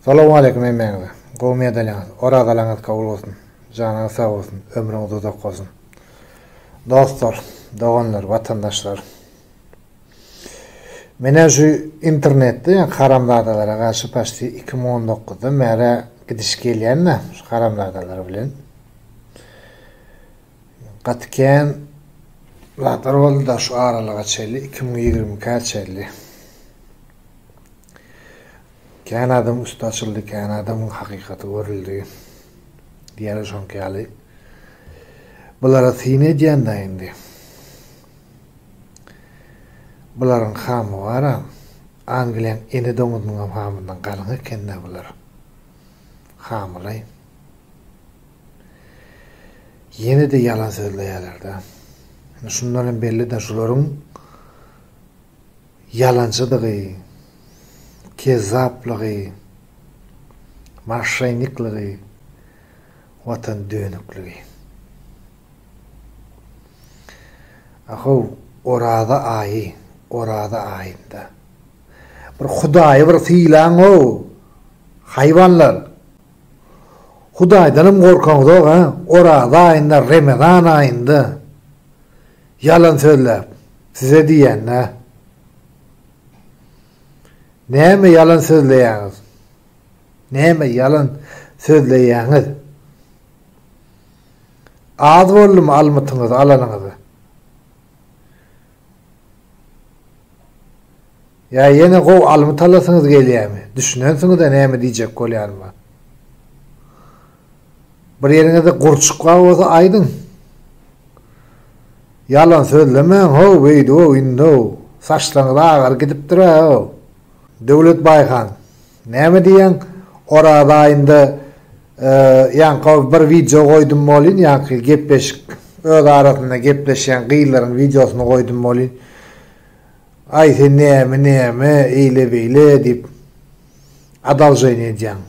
Salamu alaikum emmeğinize. Qowmiýet alaňyz, orada alaňyz kabul bolsun. Janyňyz sag bolsun, ömrüňiz uzak bolsun. Dostlar, doganlar, vatandaşlar. Mene şu internetde haramzadalara karşı paşty 2019'da mera gidiş gelýänme, şu haramzadalar bilen. Gatken zatar boldy da şu aralyga çelli 2020'ga çelli. Kanadam üstü açıldı, Kanadamın hakikati görüldü. Diğer şonkalı. Bulara sine diýende indi. Buların hamı var. Angliýan ene domudyň hamyndan galyň ekende bular. Hamylay. Yine de yalan söýleýärler da. Şundan belli de şularyň yalançydygy, kezaplığı, maşayniklığı, vatan dönüklüğü. Ahu orada ayında. Bir Hudaýy bir filan o, hayvanlar. Hudaýdanam gorkaňyz ha, orada ayında, Ramazan ayında. Yalan söýläp, size diýen ha. Näme yalan sözleýäňiz? Näme yalan sözleýäňiz? Az bolmy almatyňyz, alanyňyz? Ya ýene gow almy talasyňyz gelýärmi? Düşünensiňiz de näme diýjek bolýarmy? Bir ýeriňizde gurçukga bolsa aýdyň. Yalan sözlemeň, ho, beýdi, o, indi, saçlaryňyz agar gidip durar. Döwlet Baýhan, näme diýen? Orada aýynda ýa-ni bir video goýdum bolýan, ýa-ni gepleşik öz arasynda gepleşýän gyýlaryň videosyny goýdum bolýan. Ay sen näme eýle beýle diýip adaljaýny edýän.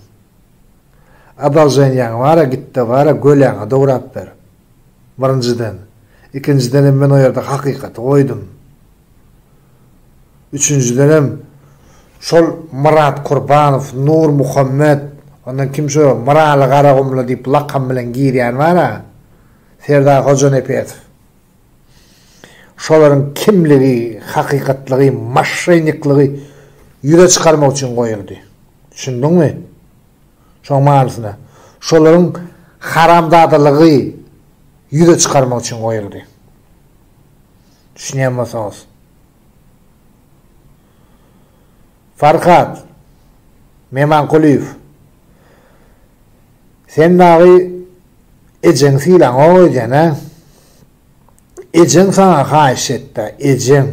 Adaljaýny wara gitdi, wara göleňe dograp ber. Birinjiden. Ikinciden men o ýerde hakykaty goýdum. Üçüncüden şol Murat Kurbanow, Nur Muhammed, ondan kim şu Maraly Garagumly diýip lakam bilen girýän bara. Serdar Hojanepet. Şolaryň kimligi, hakykatlygy, maşyniklygy ýüze çykarmak üçin goýuldy. Düşündiňmi? Şoň manasyna. Şolaryň haramzadalygy ýüze çykarmak üçin goýuldy. Düşünýänmiňiz? Farhat Memankuliyev, sen nagy ejeň filan oýdan ha? Ejeň sana haýyş etdi, ejeň.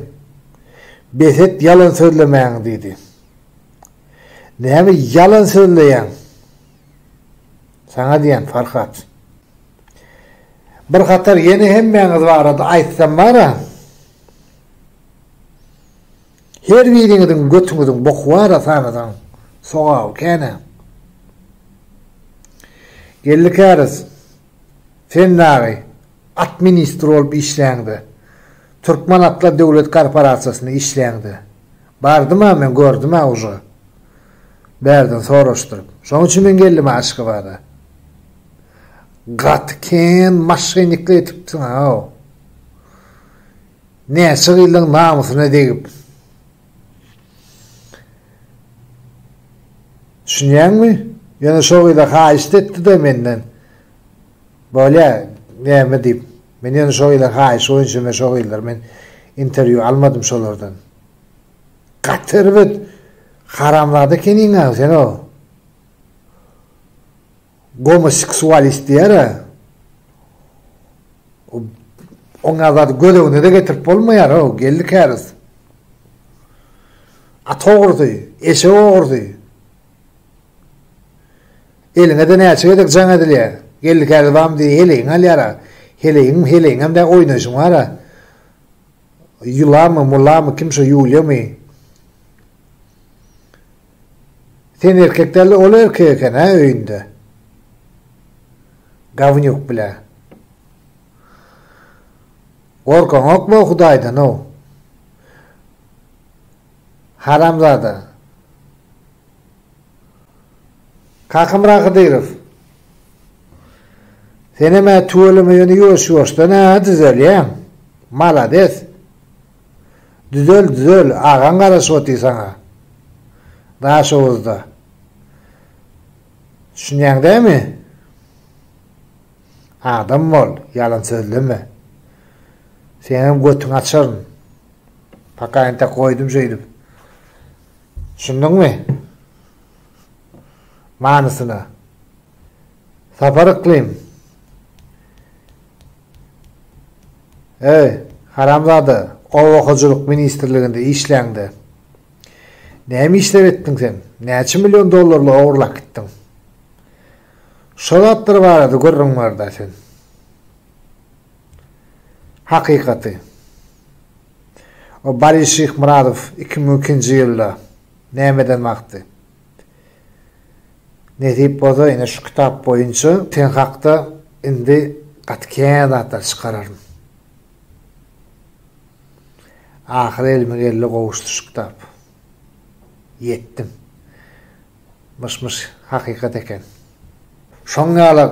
Behet yalan sözlemeň diýdi. Näme yalan sözleýän? Sana diýen Farhat. Bir gatar ýene hemmeňiz barada aýtsam bara. Her biriňiziň götüňiziň boku bar asanadan soğaw kene. Gellikäriz. Sen näme? Administr bolup işläňdi. Türkmen Atlar Döwlet Korporasiýasyna işläňdi. Bardyma men gördüm ha uje. Berden soraşdyryp. Şoň üçin men geldim Aşgabatda. Gatken maşynikli etipdiň ha. Näçe ýylyň namusyna degip. Düşünýänmi? Ýene şo ýyla haýyş etdi de menden. Bolýa, näme diýip. Men ýene şo ýyla haýyş oýunçy şo ýyllar men interwýu almadym şolardan. Gatyrbet haramlady keniňe sen o. Homoseksualist diýär. Oňa zat gödegine de getirip bolmaýar o, geldik häriz. Atogurdy, eşe ogurdy. Eline de näçe edek jaň edilýär. Geldik häriz bam diýip heleň alýara. Heleň hem de oýnaşyň wara. Ýulamy, mulamy kimşe ýulýamy. Sen erkeklerle ol erkek eken ha öýünde. Gawnyok bile. Gorkan okma Hudaýdan o. Haramzada. Kakımra Kadirov. Sen hemen tuvalemeyeni yoş-yoştan düzel ya. Malades. Düzel. Ağan karası oti sana. Daha soğuzda. Düşünyen değil mi? Adam ol. Yalan söyleme. Senin götün açarın. Pakayında koydum şeydim. Düşündün mü? Manısına. Saparıklıyım. Haramzade. Ovakuculuk ministerliğinde işlendi. Ne mi işler ettin sen? Neçe milyon dolarla oğurlak gittin? Şolatlar vardı, görürüm vardı sen. Hakikati. O Boris Şikmuradov 2002 yılda nemeden baktı. Ne deyip bozu yine şu kitap boyunca sen hakta indi katken atar çıkararım. Ahir elime geldi kovuştu şu kitap. Yettim. Mış hakikat eken. Şoňaly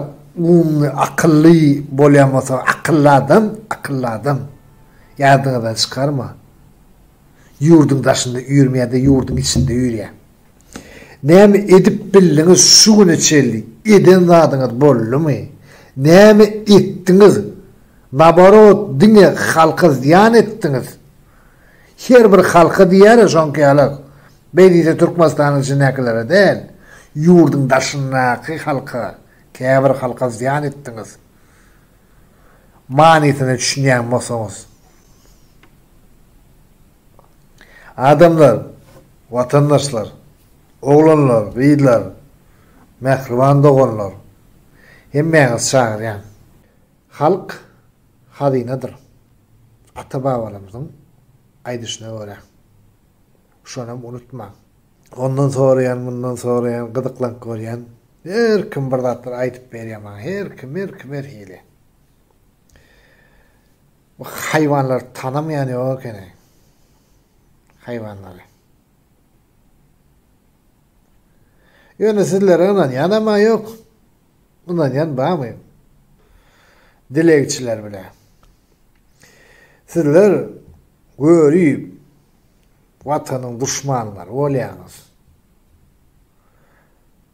akıllı bolamasa akıllı adam ýadyňyzdan çykarma. Ýurdun daşynda ýürmeýär-de ýurdun içinde ýürýär. Näme edip bildiňiz şu güne çelli eden zadyňyz bollumy? Näme etdiňiz? Nabarot diňe halka ziýan etdiňiz. Her bir halka diýär şoňky beýlide Türkmenistanyň jinäklere däl. Ýurdun daşyndaky halka, käbir halka ziýan etdiňiz. Manitini düşünýän bolsaňyz. Adamlar, vatandaşlar, oglanlar, beýler, mehriban doganlar, hemmeňiz çagyrýan. Halk hazynadyr. Ata-babalarymyzyň aýdyşyna görä. Şonu unutma. Ondan bundan sorayan, gıdıklanıp görýän, her kim bir zatlar aýdyp berýär, her hili. Bu hayvanlar tanamayan yok ene. Hayvanları. Yöne sizlere onan yanama yok. Ondan yan bağmayım. Dilekçiler bile. Sizler görüyüp vatanın düşmanları olýanyz.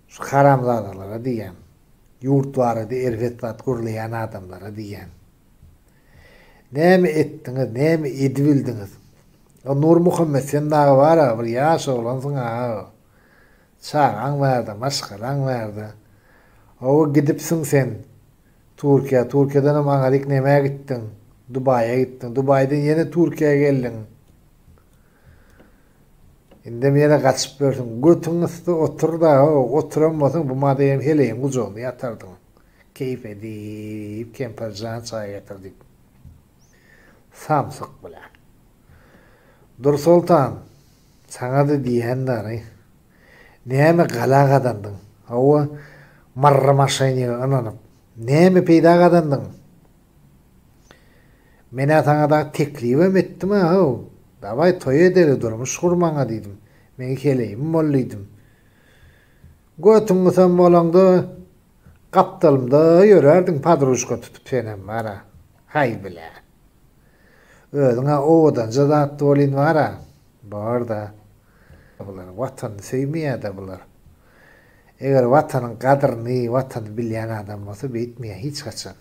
Şu haramzadalara diýen, ýurtlardy erfetbat gurlayan adamlara diýen. Näme etdiňiz, näme edibildiňiz? O Nur Muhammed sen dağı var bir ýaş oglansyň ha. Çağan vardı, maşgalaň vardı. O gidipsiň sen Türkiýeden hem aňalyk näme gitdiň? Dubaýa gitdiň. Dubaýdan ýene Türkiýe geldiň. Inde mene gaçyp berdiň. Götüňizde oturda, oturanmasaň bu madem heleýin gujagynda ýatardyň. Keyif edip, kemperjan çay ýatyrdyk. Samsyk bilen. Dur Sultan, sana da diýenler, näme galak adandyň? Hawa marra maşyny ananyp. Näme peýda adandyň? Mene sana da teklifim etdim ha. Davay toy ederi durmuş kurmaňa diýdim. Men keleýim bollydym. Götüňi sen bolanda kaptalymda ýörerdiň padruşka tutup senem mara. Hay bile. Özüňe owadan jazat bolyn mara. Barda. Bular watany seýmeýär bular. Eger watanyň gadryny, watany bilýän adam bolsa beýtmeýär hiç gaçan.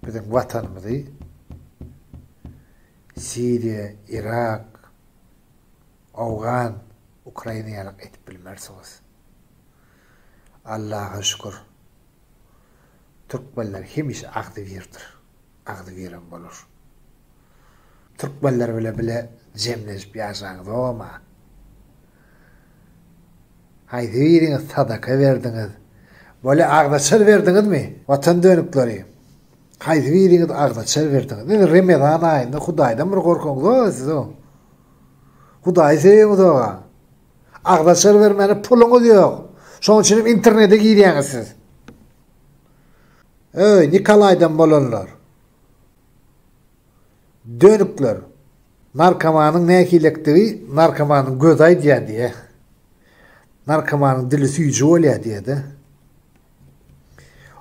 Bizim vatanymyzy Siriya, Irak, Awgan, Ukrainaýalyk etip bilmersiňiz. Allaha şükür. Türkmenler hemişe agdy berdir. Agdy beren bolar. Türkmenler bile jemleşip ýaşaňyz oma. Haýdy beriňiz, sadaka berdiňiz. Bole agdaçar berdiňizmi? Watan dönükleri. Haýdy beriňiz, agdaçar berdiňiz. Indi Ramazan aýynda Hudaýdan bir gorkaňyz siz o. Hudaý seýýäňiz oga. Agdaçar bermeni puluňyz ýok. Şoň üçin internete girýäňiz siz. Nikolaýdan bolanlar. Dönükler. Narkomanyň näkilektigi narkomanyň göz aýdýar diýe. narkomanın dili süýüji bolýar diýdi.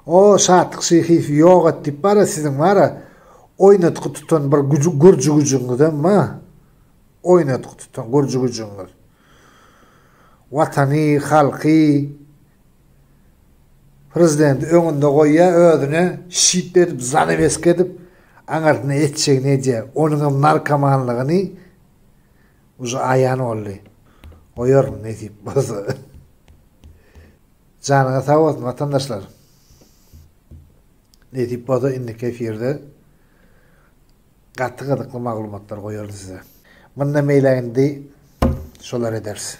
O şatlyk şeýhi ýok etip bara siziň bara oýnatky tutan bir gurjugyňyzdan ma? Oýnatky tutan gurjugyňyz. Watany, halky prezident öňünde goýýa özüne şit edip, zanebes edip, aňartyna etjek neje, onuň narkomanlygyny uza aýan boldy. Oýar ne diýip bolsa. Janyňa sag bolsun vatandaşlar. Ne diýip bolsa indiki efirde gatty-gatykly maglumatlar goýardy size. Munda meýlendi şolar edersiz.